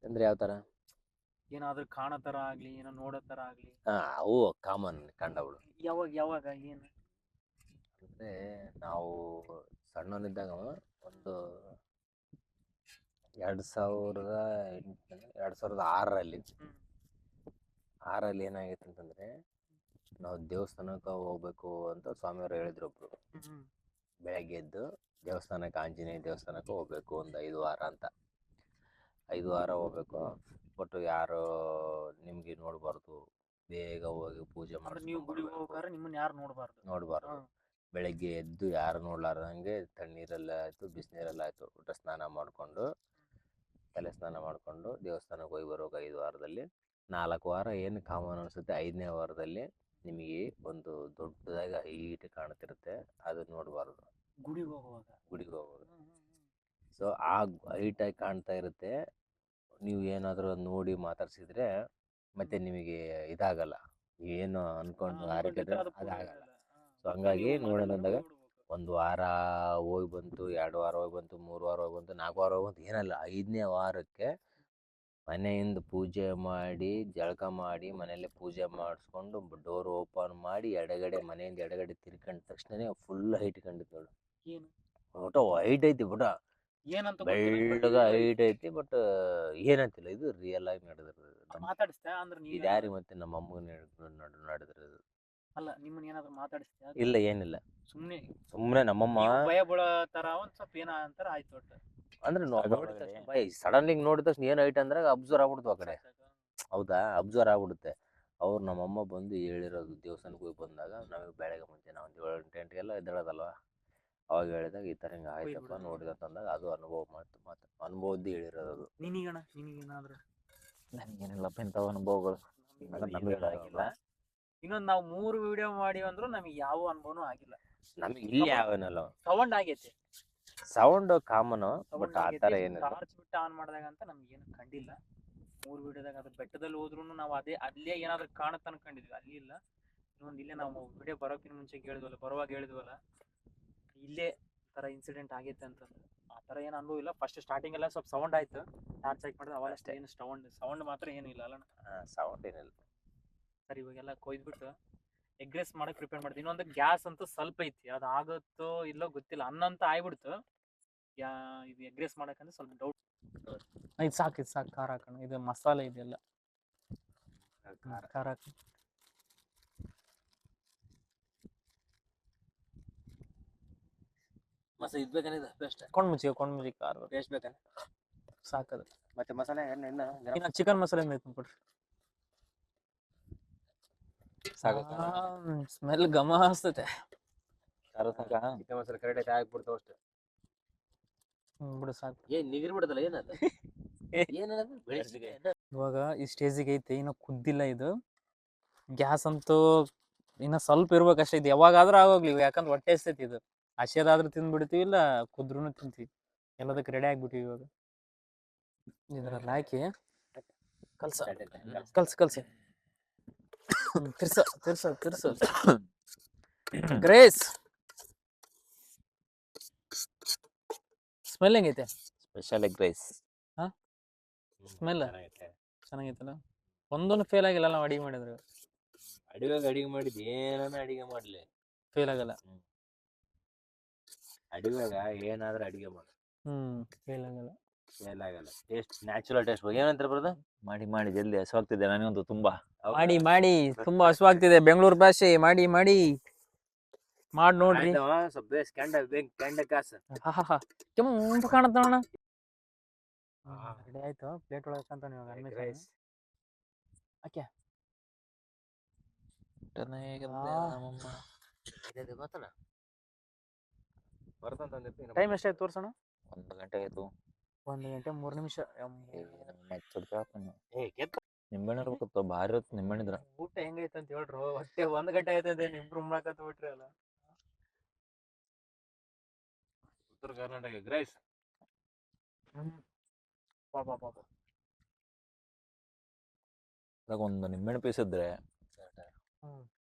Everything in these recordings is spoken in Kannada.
ಅಂದ್ರೆ ಯಾವ ತರ? ಏನಾದ್ರೂ ಕಾಣೋ ತರ ಆಗ್ಲಿ, ಏನೋ ನೋಡೋ ತರ ಆಗ್ಲಿ. ಅವು ಕಾಮನ್ ಕಂಡವಳು. ಯಾವಾಗ ಯಾವಾಗ ಏನು? ಅಂದ್ರೆ ನಾವು ಸಣ್ಣವನಿದ್ದಾಗ ಒಂದು 2006ರಲ್ಲಿ ಹ್ಮ್. ಏನಾಗಿತ್ತು ಅಂತಂದ್ರೆ, ನಾವು ದೇವಸ್ಥಾನಕ್ಕೆ ಹೋಗ್ಬೇಕು ಅಂತ ಸ್ವಾಮಿಯವರು ಹೇಳಿದ್ರು ಒಬ್ರು. ಹ್ಮ್. ಬೆಳಗ್ಗೆ ಎದ್ದು ದೇವಸ್ಥಾನಕ್ಕೆ, ಆಂಜನೇಯ ದೇವಸ್ಥಾನಕ್ಕೆ ಹೋಗ್ಬೇಕು ಒಂದು 5 ವಾರ ಅಂತ. 5 ವಾರ ಹೋಗ್ಬೇಕು, ಬಟ್ ಯಾರು ನಿಮ್ಗೆ ನೋಡಬಾರ್ದು, ಬೇಗ ಹೋಗಿ ಪೂಜೆ ಅಂದ್ರೆ ನೀವು ಗುಡಿಗೆ ಮಾಡಿಸ್ಕೊಂಡ್ಬರ್ಬೇಕು, ಹೋಗ್ಬೇಕಾದ್ರೆ ನಿಮ್ಮನ್ನ ಯಾರು ನೋಡಬಾರ್ದು. ಬೆಳಗ್ಗೆ ಎದ್ದು ಯಾರು ನೋಡ್ಲಾರ್ದಂಗೆ ತಣ್ಣೀರೆಲ್ಲ ಆಯಿತು ಬಿಸಿನೀರೆಲ್ಲ ಆಯಿತು ಊಟ ಸ್ನಾನ ಮಾಡಿಕೊಂಡು, ತಲೆ ಸ್ನಾನ ಮಾಡಿಕೊಂಡು ದೇವಸ್ಥಾನಕ್ಕೆ ಹೋಗಿ ಬರುವಾಗ 5 ವಾರದಲ್ಲಿ 4 ವಾರ ಏನು ಕಾಮನ್ ಅನಿಸುತ್ತೆ, 5ನೇ ವಾರದಲ್ಲಿ ನಿಮಗೆ ಒಂದು ದೊಡ್ಡದಾಗಿ ಹೈಟ್ ಕಾಣ್ತಿರುತ್ತೆ, ಅದು ನೋಡಬಾರ್ದು ಗುಡಿಗೆ ಹೋಗುವಾಗ. ಸೊ ಆ ಹೈಟಾಗಿ ಕಾಣ್ತಾ ಇರುತ್ತೆ. ನೀವು ಏನಾದರೂ ನೋಡಿ ಮಾತಾಡ್ಸಿದ್ರೆ ಮತ್ತೆ ನಿಮಗೆ ಇದಾಗಲ್ಲ, ಏನು ಅನ್ಕೊಂಡು ಹಾರಿದ್ರೆ ಅದಾಗಲ್ಲ. ಸೊ ಹಂಗಾಗಿ ನೋಡೋಣ ಅಂದಾಗ 1 ವಾರ ಹೋಗಿ ಬಂತು, 2 ವಾರ ಹೋಗಿ ಬಂತು, 3 ವಾರ ಹೋಗಿ ಬಂತು, 4 ವಾರ ಹೋಗಿ ಬಂತು, ಏನಲ್ಲ 5ನೇ ವಾರಕ್ಕೆ ಮನೆಯಿಂದ ಪೂಜೆ ಮಾಡಿ, ಜಳಕ ಮಾಡಿ, ಮನೆಯಲ್ಲೇ ಪೂಜೆ ಮಾಡಿಸ್ಕೊಂಡು ಡೋರ್ ಓಪನ್ ಮಾಡಿ ಮನೆಯಿಂದ ಎಡಗಡೆ ತಿರ್ಕೊಂಡ ತಕ್ಷಣ ಫುಲ್ ಹೈಟ್ ಕಂಡಿತ್ತು ನೋಡು. ಏನು ಫೋಟೋ ಹೈಟ್ ಐತಿ ಬಿಡ, ಏನಂತ ಬೆಳ್ಳಗ ಹೈಟ್ ಐತಿ, ಬಟ್ ಏನಂತಿಲ್ಲ, ಇದು ರಿಯಲ್ ಆಗಿ ನಡೆದಿರೋದು. ಮಾತಾಡಿಸ್ತಾ ಅಂದ್ರೆ ಇದು ಯಾರಿಗೆ ಮತ್ತೆ ನಮ್ಮ ಅಮ್ಮನ ನಡೆದಿರೋದು. ಅಲ್ಲ, ನಿಮ್ಮನ್ನ ಏನಾದ್ರು ಮಾತಾಡಿಸ್ತಾ? ಇಲ್ಲ, ಏನಿಲ್ಲ, ಸುಮ್ಮನೆ ನಮ್ಮಮ್ಮ ಭಯ ಬೀಳೋ ತರ ಒಂದ್ ಸ್ವಲ್ಪ ಏನ ಅಂತಾರ ಆಯ್ತು ಒಟ್ಟು. ಅಂದ್ರೆ ಸಡನ್ಲಿ ನೋಡಿದ ತಕ್ಷಣ ಏನ್ ಐಟ್ ಅಂದ್ರೆ ಅಬ್ಸರ್ವ್ ಆಗ್ಬಿಡ್ತು ಆ ಕಡೆ. ಹೌದಾ, ಅಬ್ಸರ್ವ್ ಆಗ್ಬಿಡುತ್ತೆ. ಅವ್ರು ನಮ್ಮಮ್ಮ ಬಂದು ಹೇಳಿರೋದು, ದೇವಸ್ಥಾನಕ್ಕೆ ಹೋಗಿ ಬಂದಾಗ ನಮಗೆ ಬೆಳಗ್ಗೆ ಮುಂಚೆ ನಾವು ಒಂದು 7 ಗಂಟೆಗೆಲ್ಲ ಎದ್ದೇಳೋದಲ್ವ, ಅವಾಗ ಹೇಳಿದಾಗ ಈ ಥರ ಹಿಂಗೆ ಆಯ್ತಪ್ಪ ನೋಡಿದ ಅಂತಂದಾಗ ಅದು ಅನುಭವದ್ದು ಹೇಳಿರೋದು. ನಿನಗೇನಾದ್ರು? ನನಗೇನಿಲ್ಲಪ್ಪ ಇಂಥವು ಅನುಭವಗಳು, ನಮಗೆ ಆಗಿಲ್ಲ. ಇನ್ನೊಂದು ನಾವು 3 ವಿಡಿಯೋ ಮಾಡಿ ಅಂದ್ರು ನಮಗೆ ಯಾವ ಅನುಭವನೂ ಆಗಿಲ್ಲ. ನಮಗೆ ಇಲ್ಲಿ ಯಾವನಲ್ಲ ಸೌಂಡ್ ಆಗೈತೆ, ಸೌಂಡ್ ಕಾಮನ್, ಬಟ್ ಆ ಥರ ಏನಿಲ್ಲ. ಟಾರ್ಚ್ ಬಿಟ್ಟು ಆನ್ ಮಾಡಿದಾಗ ಅಂತ ನಮ್ಗೆ ಏನು ಕಂಡಿಲ್ಲ. 3 ವಿಡಿಯೋದಾಗ ಅದು ಬೆಟ್ಟದಲ್ಲಿ ಹೋದ್ರು ನಾವು ಅಲ್ಲೇ ಏನಾದ್ರು ಕಾಣುತ್ತೆ ಅನ್ಕೊಂಡಿದ್ವಿ, ಅಲ್ಲಿ ಇಲ್ಲ. ಇನ್ನೊಂದು ಇಲ್ಲೇ ನಾವು ವಿಡಿಯೋ ಬರೋಕ್ಕಿಂತ ಮುಂಚೆ ಬರುವಾಗ ಹೇಳಿದ್ವಲ್ಲ, ಇಲ್ಲೇ ತರ ಇನ್ಸಿಡೆಂಟ್ ಆಗೈತೆ ಅಂತಂದ್ರೆ ಆ ತರ ಏನು ಅನುಭವ ಇಲ್ಲ. ಫಸ್ಟ್ ಸ್ಟಾರ್ಟಿಂಗ್ ಎಲ್ಲ ಸ್ವಲ್ಪ ಸೌಂಡ್ ಆಯ್ತು, ಟಾರ್ಚ್ ಹಾಕಿ ಮಾಡಿದ್ರೆ ಅವಾಗ ಅಷ್ಟೇ, ಏನು ಸೌಂಡ್ ಮಾತ್ರ ಏನು ಇಲ್ಲ ಅಲ್ಲ. ಸೌಂಡ್ ಏನಿಲ್ಲ. ಸರಿ, ಇವಾಗೆಲ್ಲ ಕೊಯ್ದ್ಬಿಟ್ಟು ಎಗ್ ರೈಸ್ ಮಾಡಕ್ ಪ್ರಿಪೇರ್ ಮಾಡ್ತೀವಿ. ಇನ್ನೊಂದು ಗ್ಯಾಸ್ ಅಂತೂ ಸ್ವಲ್ಪ ಐತಿ, ಅದು ಆಗುತ್ತೋ ಇಲ್ಲೋ ಗೊತ್ತಿಲ್ಲ. ಅನ್ನಂತ ಆಗ್ಬಿಡ್ತು, ಇದು ಎಗ್ ರೈಸ್ ಮಾಡಕ್ಕಂದ್ರೆ ಸ್ವಲ್ಪ ಡೌಟ್. ಇದು ಸಾಕು ಖಾರ ಹಾಕೋಣ, ಇದು ಮಸಾಲೆ ಇದೆಲ್ಲ ಖಾರ ಹಾಕಿ. ಇದು ಬೇಕಂದ್ರೆ ಪೇಸ್ಟ್ ಕೊಂಡ್ಮುಚ್ಚಿ ಖಾರ ಪೇಸ್ಟ್ ಬೇಕಾ? ಸಾಕದು. ಮತ್ತೆ ಮಸಾಲೆ ಇನ್ನು ಚಿಕನ್ ಮಸಾಲೆ ಬೇಕು ಬಿಡ್ರಿ. ಸ್ಮೆಲ್ ಘಮ ಅನ್ಸ್ತತೆ. ಚಿಕನ್ ಮಸಾಲೆ ಕರೆಕ್ಟ್ ಆಗಿ ಹಾಕ್ಬಿಡ್ತಾವ ಅಷ್ಟೇ. ಬಿಡು ಸಾಕು. ಏನ್ ನಿಗಿರ್ ಬಿಡದಲ್ಲ, ಏನದ ಇವಾಗ ಈ ಸ್ಟೇಜಿಗೆ ಐತಿ, ಇನ್ನು ಕುದ್ದಿಲ್ಲ ಇದು. ಗ್ಯಾಸ್ ಅಂತೂ ಇನ್ನ ಸ್ವಲ್ಪ ಇರ್ಬೇಕಷ್ಟೇ. ಇದು ಯಾವಾಗಾದ್ರೂ ಆಗೋಗ್ಲಿ, ಯಾಕಂದ್ರೆ ಹೊಟ್ಟೆ ಎಸ್ತೈತಿ. ಇದು ಹಸಿದಾದ್ರೂ ತಿಂದ್ಬಿಡ್ತೀವಿ, ಇಲ್ಲ ಕುದ್ರೂ ತಿಂತೀವಿ. ಎಲ್ಲದಕ್ಕೆ ರೆಡಿ ಆಗ್ಬಿಟ್ಟಿವಿ. ಇವಾಗ ಇದ್ರಲ್ಲಿ ಹಾಕಿ ಕಲ್ಸಿ ತಿರ್ಸ ಗ್ರೇಸ್. ಸ್ಮೆಲ್ ಹೆಂಗೈತೆ? Special egg rice. ಸ್ಮೆಲ್ ಚೆನ್ನಾಗೈತಲ್ಲ. ಒಂದೊಂದು ಫೇಲ್ ಆಗಿಲ್ಲ ನಾವು ಅಡಿಗೆ ಮಾಡಿದ್ರೆ. ಅಡಿಗೆ ಮಾಡಿದ್ ಏನಾನ ಅಡಿಗೆ ಮಾಡ್ಲಿ ಫೇಲ್ ಆಗಲ್ಲ. ಅಡಿಗೆಗ ಏನಾದ್ರೂ ಅಡಿಗೆ ಮಾಡ ಫೇಲ್ ಆಗಲ್ಲ. Taste, natural taste. ಏನಂತಾರೆ ಬರೋದು? ಮಾಡಿ ಜಲ್ದಿ ಹಸುವಾಗ್ತಿದೆ ನನಗಂತೂ ತುಂಬಾ. ಮಾಡಿ ತುಂಬಾ ಹಸುವಾಗ್ತಿದೆ. ಬೆಂಗಳೂರು ಭಾಷೆ ಮಾಡಿ ನೋಡ್ರಿ. ಕೆಂಡ ಕಾಸು ಕೆಂಪು ಕಾಣತ್ತಣ್ಣ. ರೆಡಿ ಆಯ್ತು, ಪ್ಲೇಟ್ ಒಳಗೆ ಹಾಕಂತ ಓಕೆ. ಟೈಮ್ ಎಷ್ಟಾಯ್ತು ತೋರ್ಸೋಣ? 1 ಗಂಟೆ ಆಯ್ತು. 1 ಗಂಟೆ 3 ನಿಮಿಷ. ನಿಂಬೆಹಣ್ಣು ಇರ್ಬೇಕತ್ತ, ಭಾರಿ ಹೊತ್ತು ನಿಂಬೆಹಣ್ಣು ಇದ್ರ. ಊಟ ಹೆಂಗೈತೆ ಅಂತ ಹೇಳ್ರು. ಹೊಟ್ಟೆ 1 ಗಂಟೆ ಆಯ್ತದೆ, ನಿಮ್ರು ಮಾಡಕತ್ತ ಬಿಟ್ರಿ ಅಲ್ಲ. ಉತ್ತರ ಕರ್ನಾಟಕ ಎಗ್ ರೈಸ್. ಒಂದು ನಿಂಬೆಹಣ್ಣು ಪೀಸ್ ಇದ್ರೆ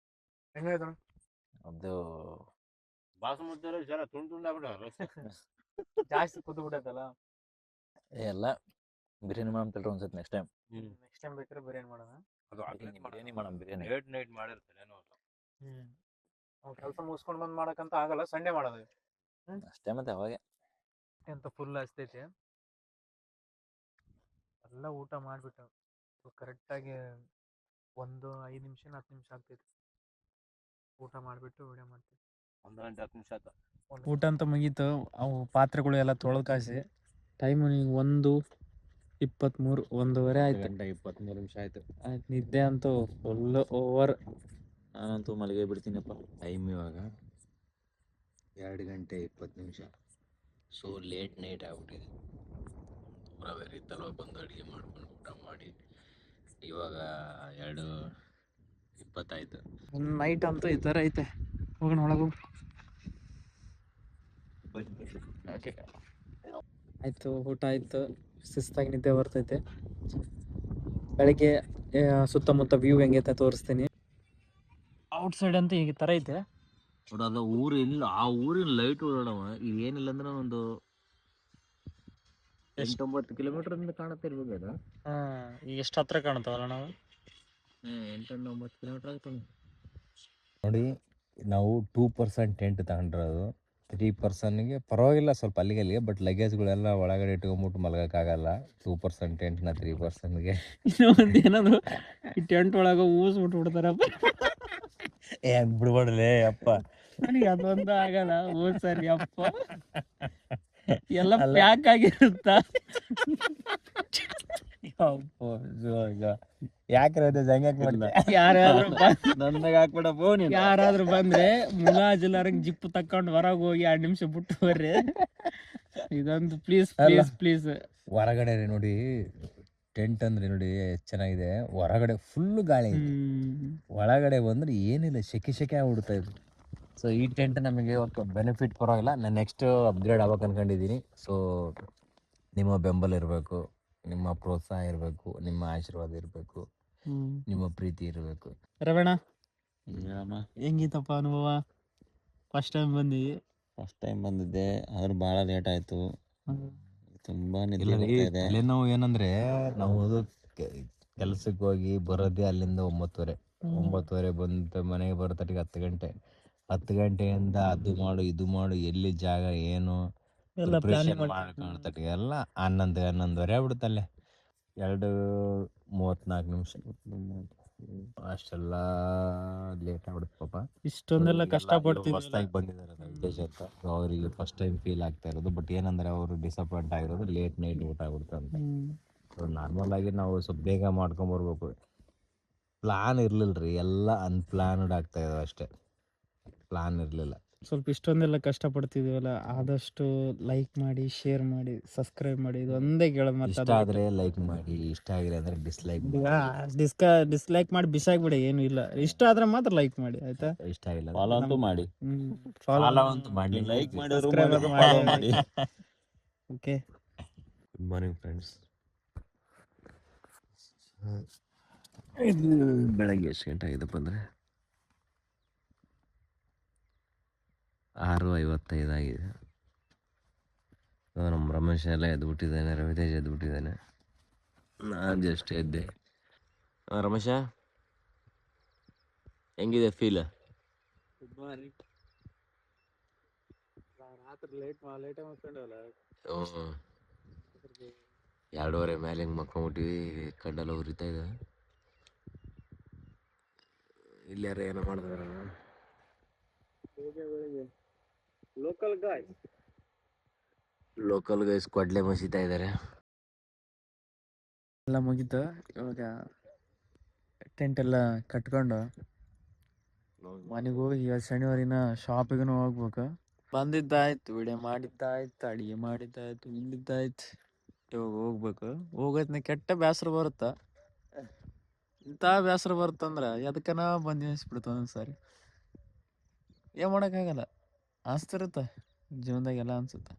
ಅದು ಬಾಸುಮತಿ ಜರ ತುಂಡು ತುಂಡಾಗ್ಬಿಟ್ಟ. ಜಾಸ್ತಿ ಕುದ್ದು ಬಿಟ್ಟೈತಲ್ಲ ಎಲ್ಲ ಬಿರಿಯಾನಿ ಮಾಡಂತಲ್ರಿ ಒಂದ್ಸತಿ ನೆಕ್ಸ್ಟ್ ಟೈಮ್. ನೆಕ್ಸ್ಟ್ ಟೈಮ್ ಬೇಕಾದ್ರೆ ಬಿರಿಯಾನಿ ಮಾಡೋಣ. ಅದು biryani madam biryani. Late night ಮಾಡಿರ್ತಾರೆ ಏನೋ ಅವ್ನು ಕೆಲಸ ಮುಗಿಸ್ಕೊಂಡು ಬಂದು ಮಾಡಕ್ಕಂತ ಆಗಲ್ಲ, ಸಂಡೇ ಮಾಡೋದು. ಅಷ್ಟೇ ಮತ್ತೆ ಅವಾಗೆ. ಎಂತ ಫುಲ್ ಹಸ್ತೈತೆ. ಎಲ್ಲ ಊಟ ಮಾಡಿಬಿಟ್ಟು ಕರೆಕ್ಟಾಗಿ 5 ನಿಮಿಷ 10 ನಿಮಿಷ ಆಗ್ತೈತೆ ಊಟ ಮಾಡಿಬಿಟ್ಟು ವಿಡಿಯೋ ಮಾಡ್ತೀವಿ. 1 ಗಂಟೆ 10 ನಿಮಿಷ ಆಯ್ತು. ಊಟ ಅಂತ ಮುಗೀತು. ಅವು ಪಾತ್ರೆಗಳು ಎಲ್ಲ ತೊಳೆದು ಕಾಸಿ ಟೈಮು ಈಗ 1:23 1:15 ಆಯ್ತು. 23 ನಿಮಿಷ ಆಯ್ತು. ನಿದ್ದೆ ಅಂತೂ ಫುಲ್ ಓವರ್. ನಾನಂತೂ ಮಲ್ಲಿಗೆ ಬಿಡ್ತೀನಪ್ಪ. ಟೈಮ್ ಇವಾಗ 2 ಗಂಟೆ 20 ನಿಮಿಷ. ಸೊ ಲೇಟ್ ನೈಟ್ ಆಗ್ಬಿಟ್ಟಿದೆ. ಬೇರೆ ಇತ್ತಲ್ವ, ಬಂದು ಅಡುಗೆ ಮಾಡ್ಕೊಂಡು ಊಟ ಮಾಡಿ ಇವಾಗ 2:20 ಆಯ್ತು. ನೈಟ್ ಅಂತೂ ಈ ಥರ ಐತೆ. ಹೋಗೋಣ ಒಳಗೆ. ಆಯಿತು, ಊಟ ಆಯಿತು. ಶಿಸ್ತಾಗಿ ನಿದ್ದೆ ಬರ್ತೈತೆ. ಬೆಳಗ್ಗೆ ಸುತ್ತಮುತ್ತ ವ್ಯೂ ಹೆಂಗೈತೆ ತೋರಿಸ್ತೀನಿ. ಔಟ್ ಸೈಡ್ ಅಂತ ಈ ಥರ ಐತೆ. ನೋಡು ಅದು ಊರು ಇಲ್ಲ, ಆ ಊರಿನ ಲೈಟ್ ಓಡಾಡವ ಈಗ ಏನಿಲ್ಲ ಅಂದ್ರೆ ಒಂದು 8-9 ಕಿಲೋಮೀಟರ್ ಕಾಣುತ್ತೆ ಇರ್ಬೋದು ಅದು. ಈಗ ಎಷ್ಟು ಹತ್ರ ಕಾಣ್ತಾವಲ್ಲ ನಾವು. 8-9 ಕಿಲೋಮೀಟರ್ ಆಗುತ್ತೆ ನೋಡಿ. ನಾವು 2% ಟೆಂಟ್ ತಗೊಂಡಿರೋದು. 3%ಗೆ ಪರವಾಗಿಲ್ಲ, ಸ್ವಲ್ಪ ಅಲ್ಲಿಗೆ. ಬಟ್ ಲಗೇಜ್ಗಳೆಲ್ಲ ಒಳಗಡೆ ಇಟ್ಕೊಂಡ್ಬಿಟ್ಟು ಮಲಗೋಕ್ಕಾಗಲ್ಲ. 2% ಟೆಂಟ್ನ 3%ಗೆ ಇನ್ನೊಂದು ಏನಾದ್ರು ಈ ಟೆಂಟ್ ಒಳಗೆ ಊಸ್ಬಿಟ್ಟು ಬಿಡ್ತಾರಪ್ಪ. ಬಿಡ್ಬಾಡ್ಲೇ ಅಪ್ಪ, ನನಗೆ ಅದೊಂದು ಆಗಲ್ಲ. ಸರಿ ಅಪ್ಪ, ಎಲ್ಲ ಪ್ಯಾಕ್ ಆಗಿರುತ್ತ. ಯಾರಾದ್ರೂ ಬಂದ್ರೆ ಮುಲಾಜಿಲ್ಲಾರಂಗ್ ಜಿಪ್ಪು ತಕೊಂಡ್ ಹೊರಗೆ ಹೋಗಿ 2 ನಿಮಿಷ ಬಿಟ್ಟು ಬರ್ರಿ. ಇದೊಂದು ಪ್ಲೀಸ್ ಪ್ಲೀಸ್ ಪ್ಲೀಸ್. ಹೊರಗಡೆ ನೋಡಿ ಟೆಂಟ್ ಅಂದ್ರೆ ನೋಡಿ ಎಷ್ಟು ಚೆನ್ನಾಗಿದೆ. ಹೊರಗಡೆ ಫುಲ್ ಗಾಳಿ ಇದೆ, ಒಳಗಡೆ ಬಂದ್ರೆ ಏನಿಲ್ಲ, ಸೆಕೆ ಆಗ್ಬಿಡ್ತಾ ಇದೆ. ಸೊ ಈ ಟೆಂಟ್ ನಮಗೆ ಬೆನಿಫಿಟ್ ಪರವಾಗಿಲ್ಲ. ನಾನು ನೆಕ್ಸ್ಟ್ ಅಪ್ಗ್ರೇಡ್ ಆಗ್ಬೇಕು ಅನ್ಕೊಂಡಿದ್ದೀನಿ. ಸೊ ನಿಮ್ಮ ಬೆಂಬಲ ಇರಬೇಕು, ನಿಮ್ಮ ಪ್ರೋತ್ಸಾಹ ಇರಬೇಕು, ನಿಮ್ಮ ಆಶೀರ್ವಾದ ಇರಬೇಕು, ನಿಮ್ಮ ಪ್ರೀತಿ ಇರಬೇಕು. ರವಣ, ಹೆಂಗಿತ್ತಪ್ಪ ಅನುಭವ? ಫಸ್ಟ್ ಟೈಮ್ ಬಂದಿದ್ದೆ, ಆದ್ರೆ ಭಾಳ ಲೇಟ್ ಆಯಿತು. ತುಂಬಾ ತಲೆನೋವು. ಏನಂದ್ರೆ ನಾವು ಕೆಲಸಕ್ಕೆ ಹೋಗಿ ಬರೋದೇ ಅಲ್ಲಿಂದ 9:30 ಬಂದು ಮನೆಗೆ ಬರೋತಟ್ಟಿಗೆ 10 ಗಂಟೆ. 10 ಗಂಟೆಯಿಂದ ಅದು ಮಾಡು ಇದು ಮಾಡು, ಎಲ್ಲಿ ಜಾಗ ಏನು ಮಾಡ್ಕೊಳ್ತಟ್ಟಿಗೆ ಎಲ್ಲ 11:30 ಆಗ್ಬಿಡುತ್ತಲ್ಲೇ. 2:34 ನಿಮಿಷ ಅಷ್ಟೆಲ್ಲ ಲೇಟ್ ಆಗ್ಬಿಡುತ್ತೆ ಪಾಪ. ಇಷ್ಟೊಂದೆಲ್ಲ ಕಷ್ಟಪಡ್ತೀವಿ. ಹೊಸದಾಗಿ ಬಂದಿದ್ದಾರೆ ವಿದೇಶ ಅಂತ, ಅವರಿಗೆ ಫಸ್ಟ್ ಟೈಮ್ ಫೀಲ್ ಆಗ್ತಾ ಇರೋದು. ಬಟ್ ಏನಂದ್ರೆ ಅವರು ಡಿಸಪಾಯಿಂಟ್ ಆಗಿರೋದು ಲೇಟ್ ನೈಟ್ ಊಟ ಆಗ್ಬಿಡುತ್ತೆ ಅಂತ. ಸೊ ನಾರ್ಮಲ್ ಆಗಿ ನಾವು ಸ್ವಲ್ಪ ಬೇಗ ಮಾಡ್ಕೊಂಬರ್ಬೇಕು. ಪ್ಲಾನ್ ಇರ್ಲಿಲ್ರಿ, ಎಲ್ಲ ಅನ್ಪ್ಲಾನ್ಡ್ ಆಗ್ತಾ ಇದಾವೆ ಅಷ್ಟೇ, ಪ್ಲಾನ್ ಇರಲಿಲ್ಲ. ಸ್ವಲ್ಪ ಇಷ್ಟೊಂದೆಲ್ಲ ಕಷ್ಟಪಡ್ತಿದೀವಲ್ಲ, ಆದಷ್ಟು ಲೈಕ್ ಮಾಡಿ, ಶೇರ್ ಮಾಡಿ, ಸಬ್ಸ್ಕ್ರೈಬ್ ಮಾಡಿ. ಇದು ಒಂದೇ ಕೇಳೋದು. ಇಷ್ಟ ಆದರೆ ಲೈಕ್ ಮಾಡಿ, ಇಷ್ಟ ಆಗಿಲ್ಲ ಅಂದ್ರೆ ಡಿಸ್ಲೈಕ್ ಡಿಸ್ಲೈಕ್ ಮಾಡಿ ಬಿಸಾಕ್ಬಿಡಿ, ಏನು ಇಲ್ಲ. ಇಷ್ಟ ಆದ್ರೆ ಮಾತ್ರ ಲೈಕ್ ಮಾಡಿ, ಆಯ್ತಾ? ಇಷ್ಟ ಆಗಿಲ್ಲ ಫಾಲೋ ಅಂತೂ ಮಾಡಿ. ಫಾಲೋ ಅಂತೂ ಮಾಡಿ, ಲೈಕ್ ಮಾಡಿ. Okay, good morning friends. ಬೆಳಗ್ಗೆ ಎಷ್ಟು ಗಂಟೆ ಆಗಿದೆಪ್ಪ ಅಂದರೆ 6:55 ಆಗಿದೆ. ನಮ್ಮ ರಮೇಶ್ ಎಲ್ಲ ಎದ್ಬಿಟ್ಟಿದ್ದಾನೆ, ರವಿತೇಜ್ ಎದ್ಬಿಟ್ಟಿದ್ದಾನೆ, ನಾನು ಜಸ್ಟ್ ಎದ್ದೆ. ರಮೇಶ, ಹೆಂಗಿದೆ ಫೀಲ್? Good morning. ರಾತ್ರಿ ಲೇಟ್ ಮಾಡ್ಕೊಂಡವಲ್ಲ, 2:30 ಮೇಲೆ ಹಿಂಗೆ ಮಕ್ಕೊಂಬಿಟ್ಟಿವಿ. ಕಣ್ಣೆಲ್ಲ ಉರಿತಾ ಇದೆ. ಇಲ್ಲಾರ ಏನೋ ಮಾಡಿದಾರ. ಲೋಕಲ್ ಗೈಸ್ ಕೊಡ್ಲೆ ಮಸೀತಾ ಇದ್ದಾರೆ. ಎಲ್ಲ ಮುಗೀತು. ಇವಾಗ ಟೆಂಟ್ ಎಲ್ಲ ಕಟ್ಕೊಂಡು ಮನೆಗೆ ಹೋಗಿ, ಇವತ್ತು ಶನಿವಾರಿನ ಶಾಪಿಗೂ ಹೋಗ್ಬೇಕು. ಬಂದಿದ್ದಾಯ್ತು, ವಿಡಿಯೋ ಮಾಡಿದ್ದಾಯ್ತು, ಅಡುಗೆ ಮಾಡಿದ್ದಾಯ್ತು, ಇಲ್ಲಿದ್ದಾಯ್ತು. ಇವಾಗ ಹೋಗ್ಬೇಕು. ಹೋಗೋದ್ನ ಕೆಟ್ಟ ಬೇಸರ ಬರುತ್ತಾ. ಇಂಥ ಬೇಸರ ಬರುತ್ತಂದ್ರೆ ಎದಕ್ಕನ ಬಂದು ಅನಿಸ್ಬಿಡ್ತು ಒಂದೊಂದ್ಸಾರಿ. ಏನು ಮಾಡೋಕ್ಕಾಗಲ್ಲ, ಅನಿಸ್ತಿರುತ್ತೆ ಜೀವನದಾಗೆಲ್ಲ ಅನ್ಸುತ್ತೆ.